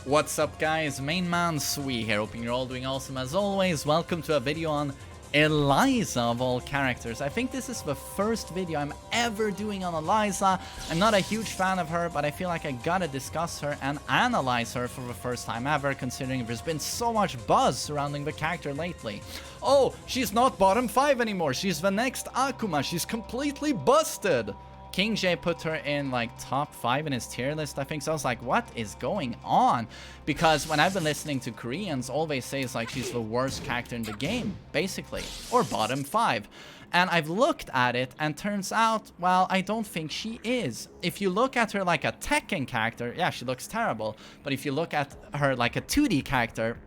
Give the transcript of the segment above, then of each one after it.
What's up guys, MainManSWE here, hoping you're all doing awesome as always. Welcome to a video on Eliza of all characters. I think this is the first video I'm ever doing on Eliza. I'm not a huge fan of her, but I feel like I gotta discuss her and analyze her for the first time ever, considering there's been so much buzz surrounding the character lately. Oh, she's not bottom 5 anymore, she's the next Akuma, she's completely busted! King J put her in like top 5 in his tier list, I think. So I was like, what is going on? Because when I've been listening to Koreans, all they say is like she's the worst character in the game, basically. Or bottom 5. And I've looked at it and turns out, well, I don't think she is. If you look at her like a Tekken character, yeah, she looks terrible. But if you look at her like a 2D character,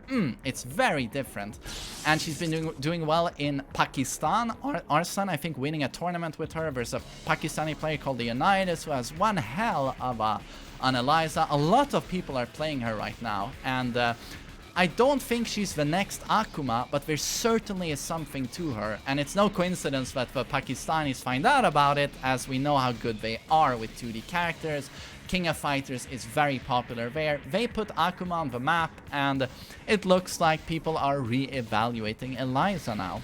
it's very different. And she's been doing well in Pakistan. Arsan, I think, winning a tournament with her. There's a Pakistani player called Leonidas who has one hell of an Eliza. A lot of people are playing her right now. And I don't think she's the next Akuma, but there certainly is something to her. And it's no coincidence that the Pakistanis find out about it, as we know how good they are with 2D characters. King of Fighters is very popular there. They put Akuma on the map, and it looks like people are re-evaluating Eliza now.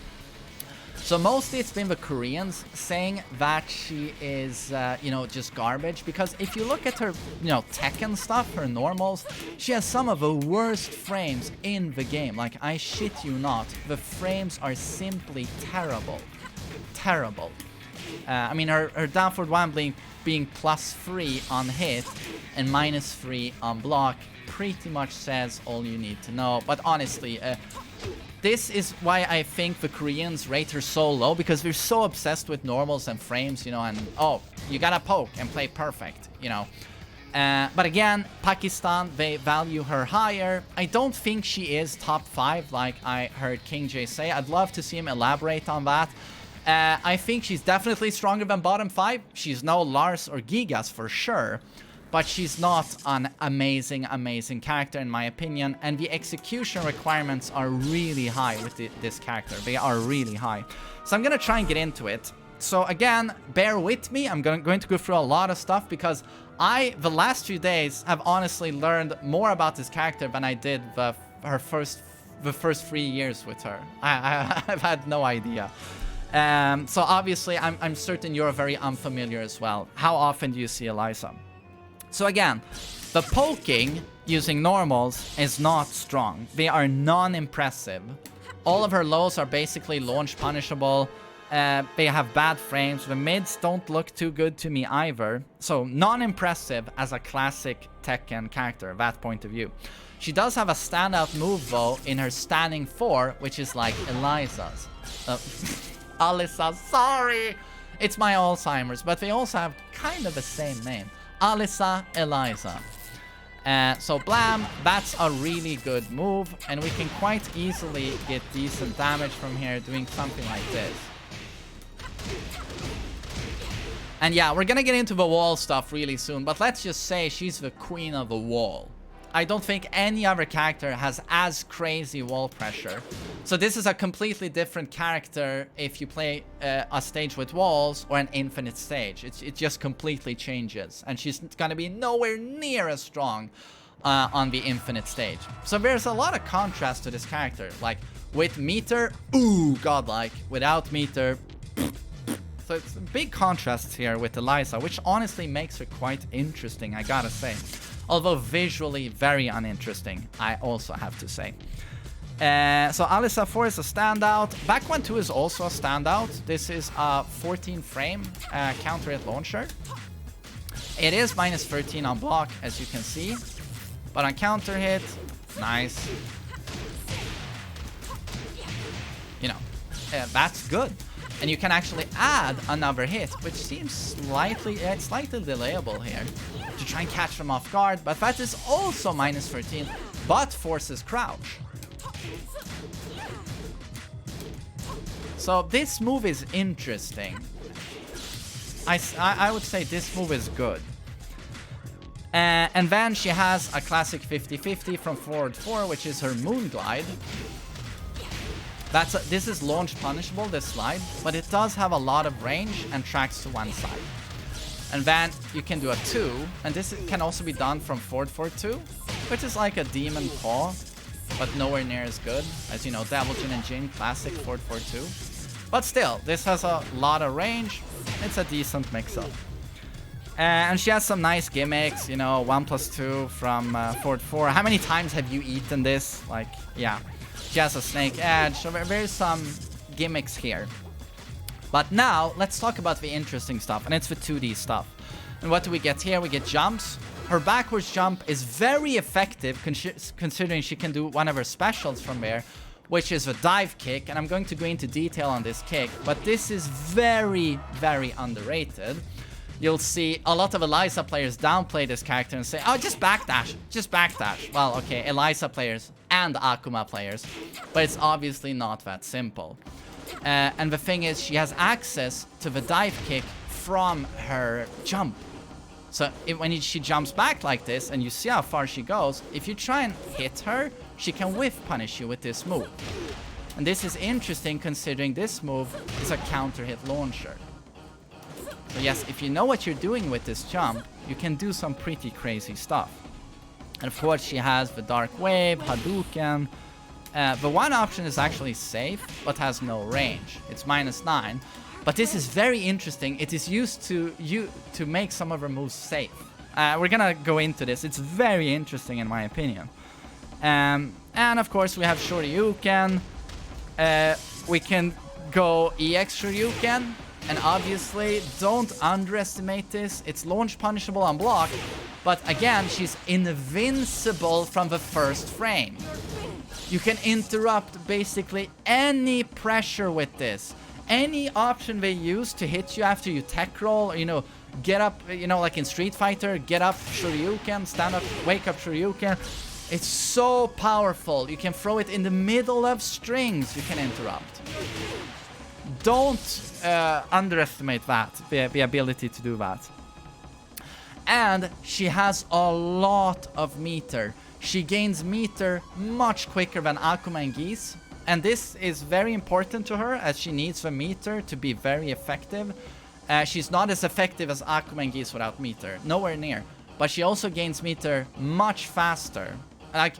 So mostly it's been the Koreans saying that she is, you know, just garbage. Because if you look at her, you know, Tekken stuff, her normals, she has some of the worst frames in the game. Like, I shit you not. The frames are simply terrible. Terrible. I mean, her down forward 1 being +3 on hit and -3 on block pretty much says all you need to know. But honestly, this is why I think the Koreans rate her so low, because they're so obsessed with normals and frames, you know, and oh, you gotta poke and play perfect, you know. But again, Pakistan, they value her higher. I don't think she is top 5 like I heard King J say. I'd love to see him elaborate on that. I think she's definitely stronger than bottom 5. She's no Lars or Gigas for sure. But she's not an amazing character in my opinion, and the execution requirements are really high with this character. They are really high. So I'm gonna try and get into it. So again, bear with me. I'm going to go through a lot of stuff because the last few days, have honestly learned more about this character than I did the first 3 years with her. I've had no idea. So obviously, I'm certain you're very unfamiliar as well. How often do you see Eliza? So again, the poking using normals is not strong. They are non-impressive. All of her lows are basically launch punishable. They have bad frames. The mids don't look too good to me either. So non-impressive as a classic Tekken character, that point of view. She does have a standout move though in her standing 4, which is like Eliza's. Eliza, sorry! It's my Alzheimer's, but they also have kind of the same name. Eliza. So blam, that's a really good move, and we can quite easily get decent damage from here doing something like this. And yeah, we're gonna get into the wall stuff really soon, but let's just say she's the queen of the wall. I don't think any other character has as crazy wall pressure. So this is a completely different character if you play a stage with walls or an infinite stage. It just completely changes. And she's gonna be nowhere near as strong on the infinite stage. So there's a lot of contrast to this character. Like, with meter, ooh, godlike. Without meter, so it's big contrasts here with Eliza, which honestly makes her quite interesting, I gotta say. Although visually very uninteresting, I also have to say. So Eliza 4 is a standout. Back 1-2 is also a standout. This is a 14 frame counter hit launcher. It is -13 on block, as you can see. But on counter hit, nice. You know, that's good. And you can actually add another hit, which seems slightly delayable here, to try and catch them off guard. But that is also -13, but forces crouch. So this move is interesting. I would say this move is good. And then she has a classic 50-50 from forward 4, which is her moon glide. This is launch punishable, this slide, but it does have a lot of range and tracks to one side. And then you can do a 2, and this can also be done from forward 4-2. which is like a demon paw, but nowhere near as good as, you know, Devil Jin and Jin classic 4-4-2. But still, this has a lot of range. It's a decent mix-up. And she has some nice gimmicks, you know, 1+2 from 4-4. How many times have you eaten this? Like, yeah. She has a snake edge, so there's some gimmicks here. But now, let's talk about the interesting stuff, and it's the 2D stuff. And what do we get here? We get jumps. Her backwards jump is very effective, considering she can do one of her specials from there, which is a dive kick, and I'm going to go into detail on this kick, but this is very, very underrated. You'll see a lot of Eliza players downplay this character and say, oh, just backdash, just backdash. Well, okay, Eliza players and Akuma players, but it's obviously not that simple. And the thing is, she has access to the dive kick from her jump. So when she jumps back like this, and you see how far she goes, if you try and hit her, she can whiff punish you with this move. And this is interesting, considering this move is a counter hit launcher. So yes, if you know what you're doing with this jump, you can do some pretty crazy stuff. And of course, she has the Dark Wave, Hadouken. The one option is actually safe, but has no range. It's -9. But this is very interesting. It is used to make some of her moves safe. We're gonna go into this. It's very interesting in my opinion. And of course, we have Shoryuken. We can go EX Shoryuken. And obviously, don't underestimate this. It's launch punishable on block. But again, she's invincible from the first frame. You can interrupt basically any pressure with this. Any option they use to hit you after you tech roll, or, you know, get up, you know, like in Street Fighter, get up Shoryuken, stand up, wake up Shoryuken. It's so powerful. You can throw it in the middle of strings. You can interrupt. Don't underestimate that, the ability to do that. And she has a lot of meter. She gains meter much quicker than Akuma and Geese. And this is very important to her, as she needs the meter to be very effective. She's not as effective as Akuma and Geese without meter. Nowhere near. But she also gains meter much faster. Like,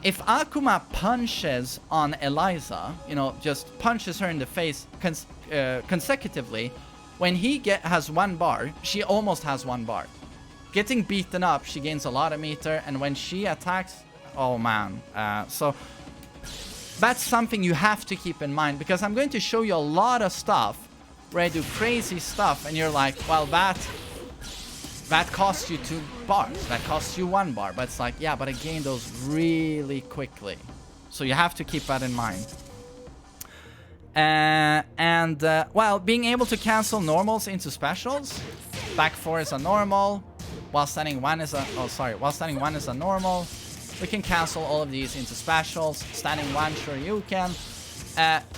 if Akuma punches on Eliza, you know, just punches her in the face consecutively, when he has 1 bar, she almost has 1 bar. Getting beaten up, she gains a lot of meter, and when she attacks, oh man. So that's something you have to keep in mind, because I'm going to show you a lot of stuff where I do crazy stuff, and you're like, well, that costs you 2 bars, that costs you 1 bar, but it's like, yeah, but I gain those really quickly. So you have to keep that in mind. Well, being able to cancel normals into specials, back 4 is a normal, while standing 1 is a normal. We can cancel all of these into specials. Standing 1, sure you can.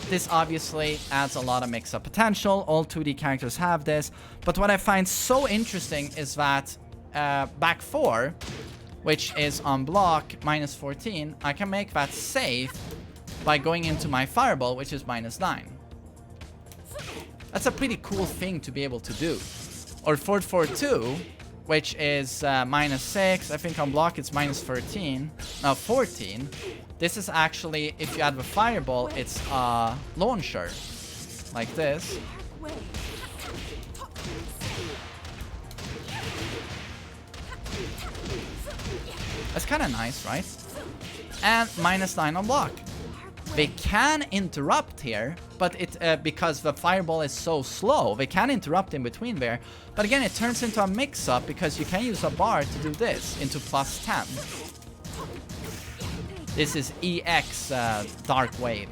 This obviously adds a lot of mix-up potential. All 2D characters have this. But what I find so interesting is that back 4, which is on block -14, I can make that safe by going into my fireball, which is -9. That's a pretty cool thing to be able to do. Or 4-4-2, which is -6. I think on block it's -13. Now 14. This is actually, if you add the fireball, it's a launcher. Like this. That's kind of nice, right? And -9 on block. They can interrupt here, but because the fireball is so slow, they can interrupt in between there. But again, it turns into a mix-up because you can use a bar to do this into +10. This is EX Dark Wave.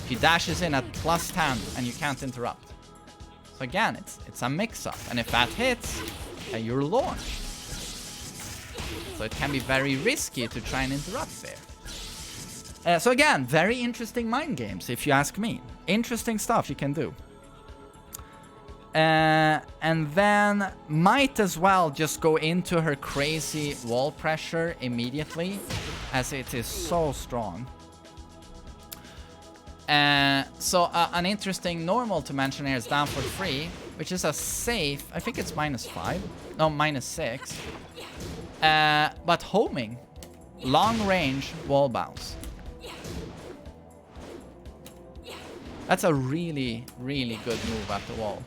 He dashes in at +10 and you can't interrupt. So again, it's a mix-up, and if that hits, you're launched. So it can be very risky to try and interrupt there. So again, very interesting mind games, if you ask me. Interesting stuff you can do. And then might as well just go into her crazy wall pressure immediately, as it is so strong. An interesting normal to mention here is down for 3, which is a safe, I think it's -5, no, -6. But homing. long range wall bounce. That's a really, really good move at the wall.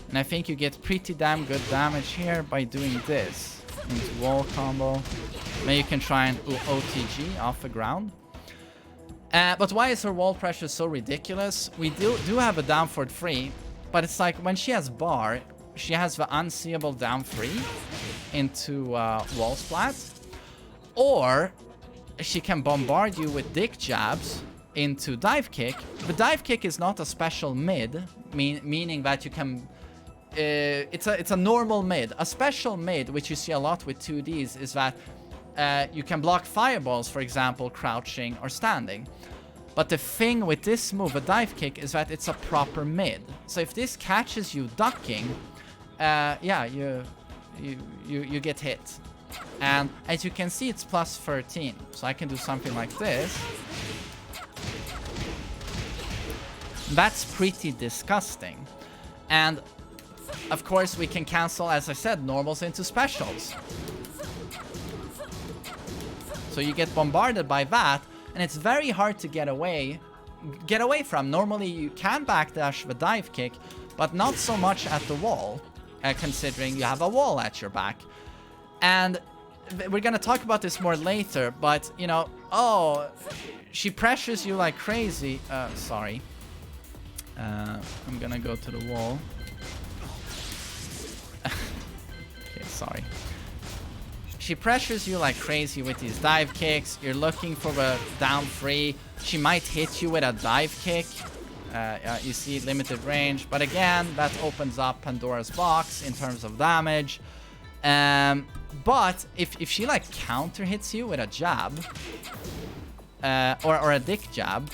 And I think you get pretty damn good damage here by doing this. Into wall combo. Maybe you can try and OTG off the ground. But why is her wall pressure so ridiculous? We do have a down forward 3, but it's like when she has bar, she has the unseeable down 3 into wall splat. Or she can bombard you with dick jabs into dive kick. The dive kick is not a special mid, meaning that you can... it's a normal mid. A special mid, which you see a lot with 2Ds, is that you can block fireballs, for example, crouching or standing. But the thing with this move, a dive kick, is that it's a proper mid. So if this catches you ducking, yeah, you get hit. And as you can see, it's plus 13. So I can do something like this. That's pretty disgusting. And of course, we can cancel, as I said, normals into specials. So you get bombarded by that, and it's very hard to get away from. Normally, you can backdash the dive kick, but not so much at the wall, considering you have a wall at your back. And we're gonna talk about this more later, but, you know, oh, she pressures you like crazy. Sorry. I'm gonna go to the wall. Okay, sorry. She pressures you like crazy with these dive kicks. You're looking for a down 3. She might hit you with a dive kick. You see limited range. But again, that opens up Pandora's box in terms of damage. But if she like counter hits you with a jab, or a dick jab,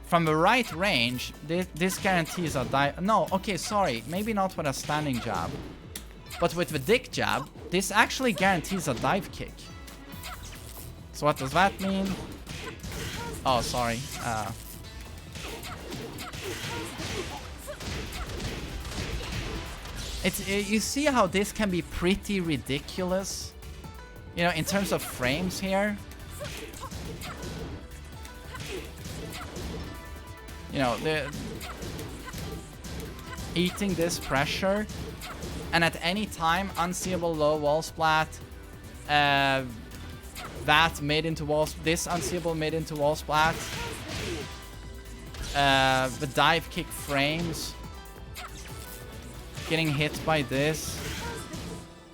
from the right range, this guarantees a dive. No, okay, sorry. Maybe not with a standing jab. But with the dick jab, this actually guarantees a dive kick. So what does that mean? Oh, sorry. You see how this can be pretty ridiculous? You know, in terms of frames here. You know, eating this pressure. And at any time, unseeable low wall splat, that mid into wall, this unseeable mid into wall splat, the dive kick frames, getting hit by this.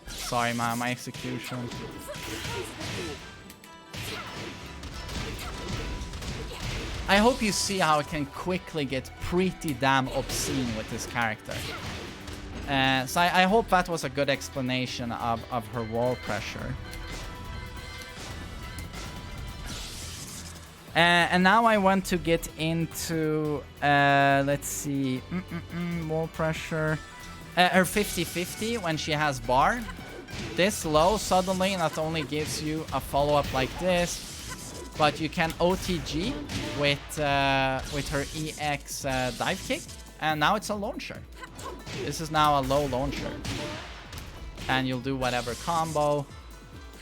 Sorry, my execution. I hope you see how it can quickly get pretty damn obscene with this character. So I hope that was a good explanation of her wall pressure. And now I want to get into, let's see, wall pressure. Her 50-50 when she has bar. This low suddenly not only gives you a follow-up like this, but you can OTG with her EX dive kick. And now it's a launcher. This is now a low launcher. And you'll do whatever combo.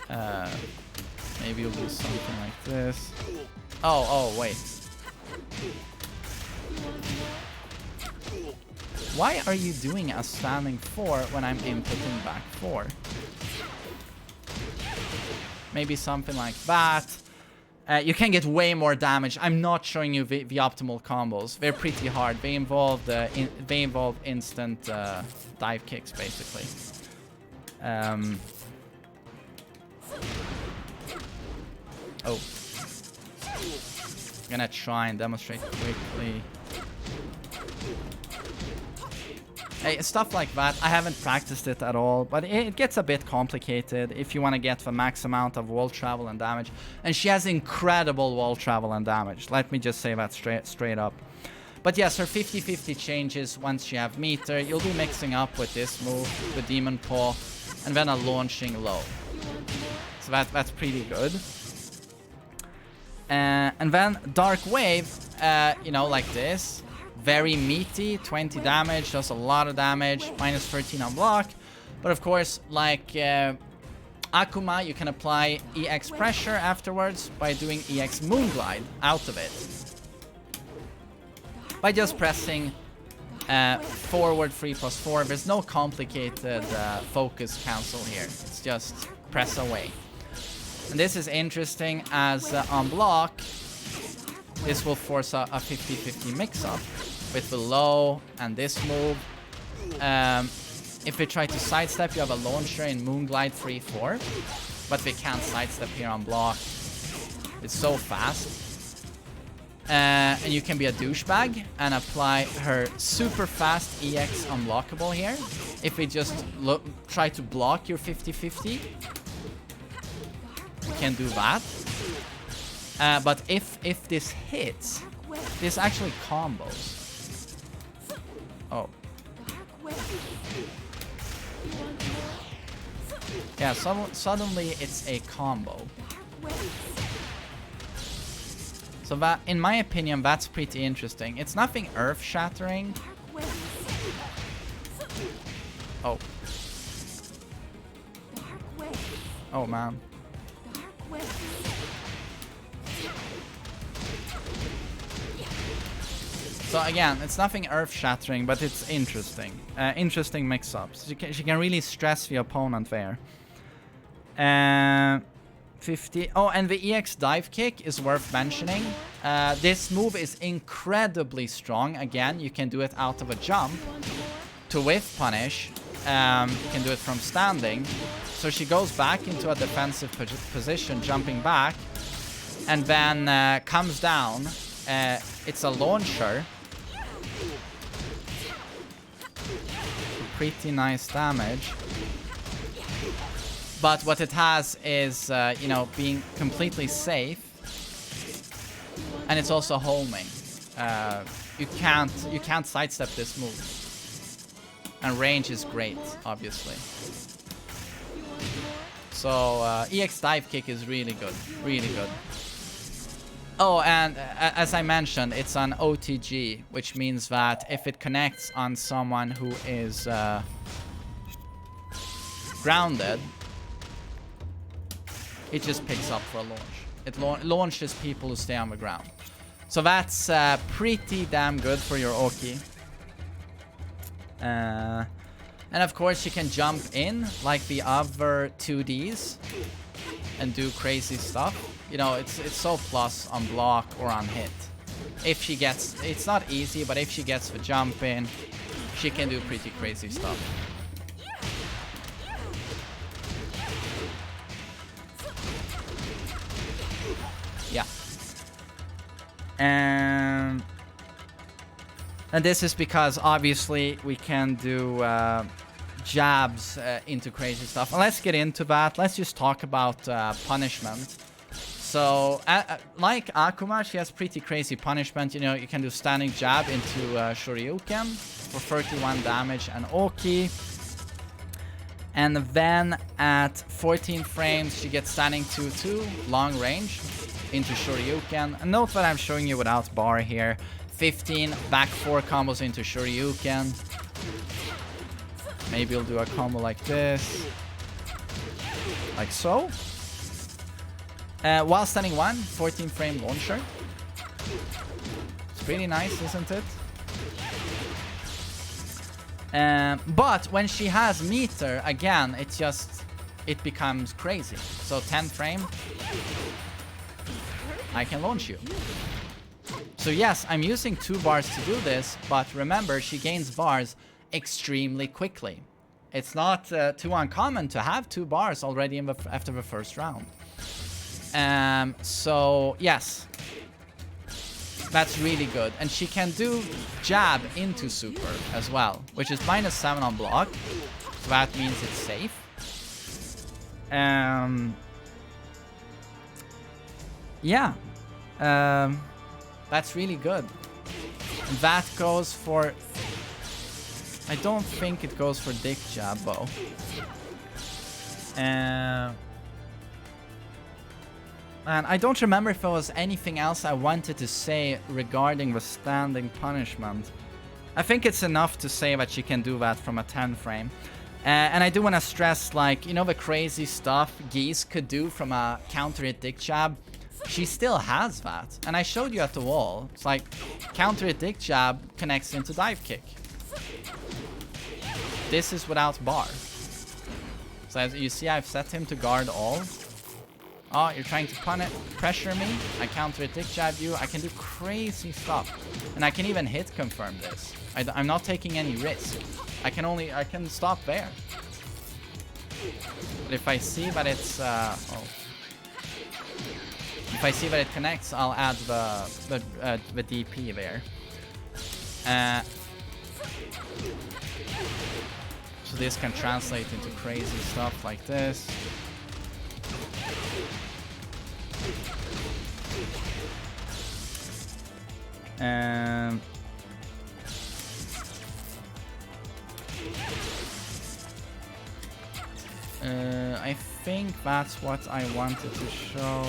Maybe you'll do something like this. Oh, wait. Why are you doing a standing 4 when I'm inputting back 4? Maybe something like that. You can get way more damage. I'm not showing you the optimal combos. They're pretty hard. They involve instant dive kicks, basically. Oh. I'm gonna try and demonstrate quickly. Hey, stuff like that, I haven't practiced it at all, but it gets a bit complicated if you want to get the max amount of wall travel and damage. And she has incredible wall travel and damage. Let me just say that straight up. But yes, her 50-50 changes once you have meter. You'll be mixing up with this move, the Demon Paw, and then a launching low. So that's pretty good. And then Dark Wave, you know, like this. Very meaty, 20 damage, does a lot of damage, minus 13 on block. But of course, like Akuma, you can apply EX pressure afterwards by doing EX Moonglide out of it. By just pressing forward 3+4. There's no complicated focus cancel here. It's just press away. And this is interesting as on block, this will force a 50-50 mix-up with the low and this move. If we try to sidestep, you have a launcher in Moonglide 3-4, but we can't sidestep here on block. It's so fast. And you can be a douchebag and apply her super fast EX unblockable here. If we just try to block your 50-50, we can do that. But if this hits, this actually combos. Oh. Yeah, suddenly it's a combo. So that, in my opinion, that's pretty interesting. It's nothing earth-shattering. Oh. Oh, man. So again, it's nothing earth-shattering, but it's interesting. Interesting mix-ups. She can really stress the opponent there. 50. Oh, and the EX dive kick is worth mentioning. This move is incredibly strong. Again, you can do it out of a jump. To whiff punish, you can do it from standing. So she goes back into a defensive position, jumping back, and then comes down. It's a launcher. Pretty nice damage. But what it has is, you know, being completely safe. And it's also homing. You can't sidestep this move. And range is great, obviously. So, EX dive kick is really good. Really good. Oh, and as I mentioned, it's an OTG, which means that if it connects on someone who is grounded, it just picks up for a launch. It launches people who stay on the ground. So that's pretty damn good for your Oki. And of course, you can jump in like the other 2Ds and do crazy stuff. You know, it's so plus on block or on hit. If she gets, it's not easy, but if she gets the jump in, she can do pretty crazy stuff. Yeah. And this is because obviously we can do jabs into crazy stuff. And let's get into that. Let's just talk about punishment. So, like Akuma, she has pretty crazy punishment. You know, you can do standing jab into Shoryuken for 31 damage and Oki. And then at 14 frames, she gets standing 2-2, long range, into Shoryuken. And note that I'm showing you without bar here. 15 back 4 combos into Shoryuken. Maybe we'll do a combo like this. Like so. While standing 1, 14 frame launcher. It's pretty nice, isn't it? But when she has meter, again, it becomes crazy. So 10 frame, I can launch you. So yes, I'm using 2 bars to do this, but remember, she gains bars extremely quickly. It's not too uncommon to have 2 bars already after the first round. So yes, that's really good. And she can do jab into super as well, which is -7 on block. So that means it's safe. Yeah. That's really good. That goes for... I don't think it goes for dick jab, though. And I don't remember if there was anything else I wanted to say regarding the standing punishment. I think it's enough to say that she can do that from a 10 frame. And I do want to stress, like, you know, the crazy stuff Geese could do from a counter hit dick jab. She still has that. And I showed you at the wall. It's like counter hit dick jab connects into dive kick. This is without bar. So as you see, I've set him to guard all. Oh, you're trying to pressure me. I counter hit dick jab you. I can do crazy stuff. And I can even hit confirm this. I'm not taking any risk. I can stop there. But if I see that it's if I see that it connects, I'll add the DP there. So this can translate into crazy stuff like this. I think that's what I wanted to show.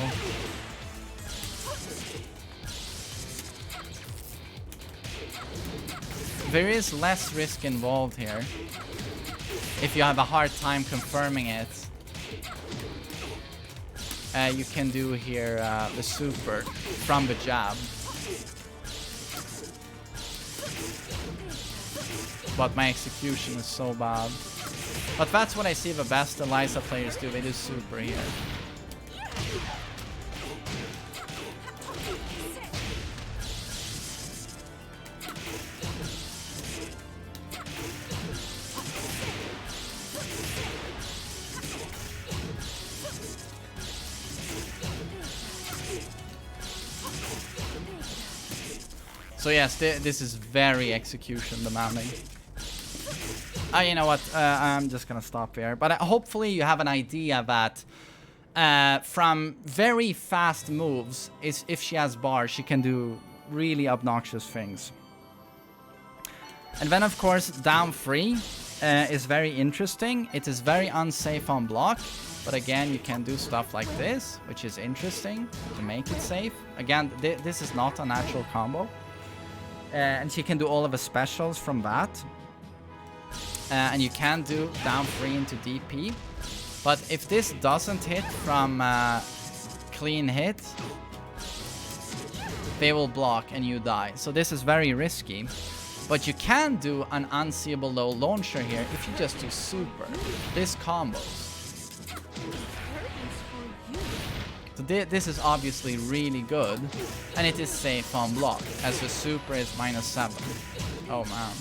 There is less risk involved here. If you have a hard time confirming it, you can do here the super from the jab. But my execution is so bad. But that's what I see the best Eliza players do. They do super here. So yes, this is very execution demanding. You know what? I'm just gonna stop here. But hopefully you have an idea that from very fast moves, if she has bar, she can do really obnoxious things. And then of course down 3 is very interesting. It is very unsafe on block. But again, you can do stuff like this, which is interesting to make it safe. Again, this is not a natural combo. And she can do all of the specials from that. And you can do down 3 into DP. But if this doesn't hit from clean hit, they will block and you die. So this is very risky. But you can do an unseeable low launcher here if you just do super. This combos. So this is obviously really good. And it is safe on block, as the super is -7. Oh man.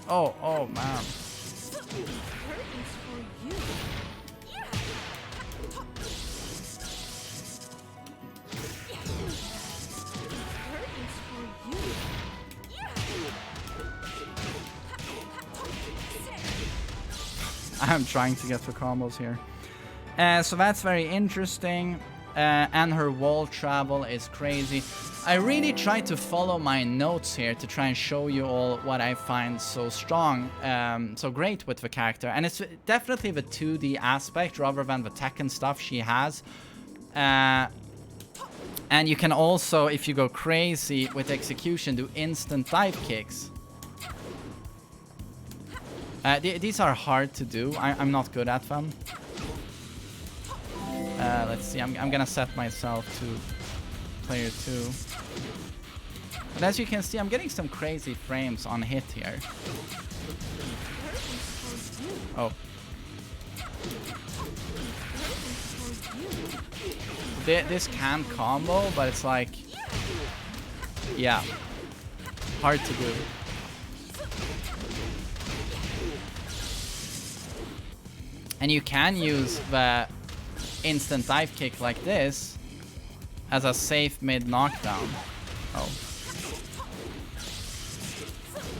Oh man. I'm trying to get the combos here. So that's very interesting. And her wall travel is crazy. I really try to follow my notes here to try and show you all what I find so strong, so great with the character. And it's definitely the 2D aspect rather than the Tekken stuff she has. And you can also, if you go crazy with execution, do instant dive kicks. These are hard to do. I'm not good at them. Let's see. I'm gonna set myself to player 2. But as you can see, I'm getting some crazy frames on hit here. Oh. This can combo, but it's like, yeah, hard to do. And you can use the instant dive kick like this as a safe mid knockdown. Oh.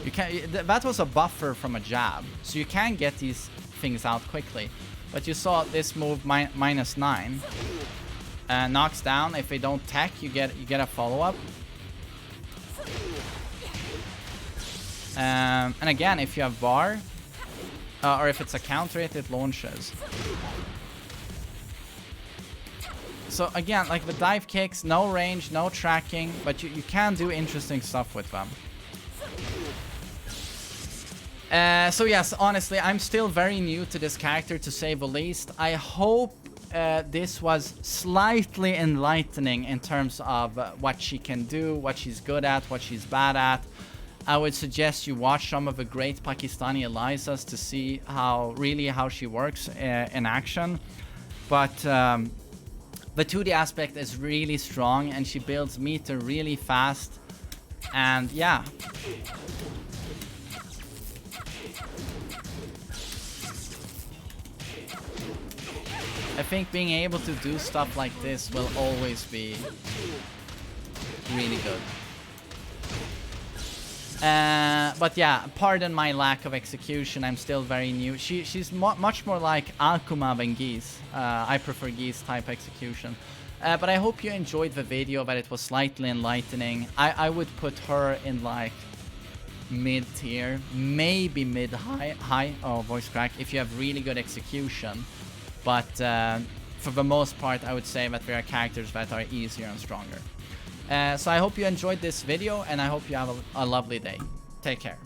You can, that was a buffer from a jab, so you can get these things out quickly. But you saw this move -9. Knocks down. If they don't tech, you get a follow-up. And again, if you have bar, or if it's a counter hit, it launches. So again, like the dive kicks, no range, no tracking, but you can do interesting stuff with them. So yes, honestly, I'm still very new to this character, to say the least. I hope this was slightly enlightening in terms of what she can do, what she's good at, what she's bad at. I would suggest you watch some of the great Pakistani Elizas to see how she works in action. But the 2D aspect is really strong, and she builds meter really fast. And yeah. I think being able to do stuff like this will always be really good. But yeah, pardon my lack of execution, I'm still very new. She's much more like Akuma than Geese. I prefer Geese type execution. But I hope you enjoyed the video, that it was slightly enlightening. I would put her in like mid-tier, maybe mid-high, oh, voice crack, if you have really good execution. But for the most part, I would say that there are characters that are easier and stronger. So I hope you enjoyed this video, and I hope you have a lovely day. Take care.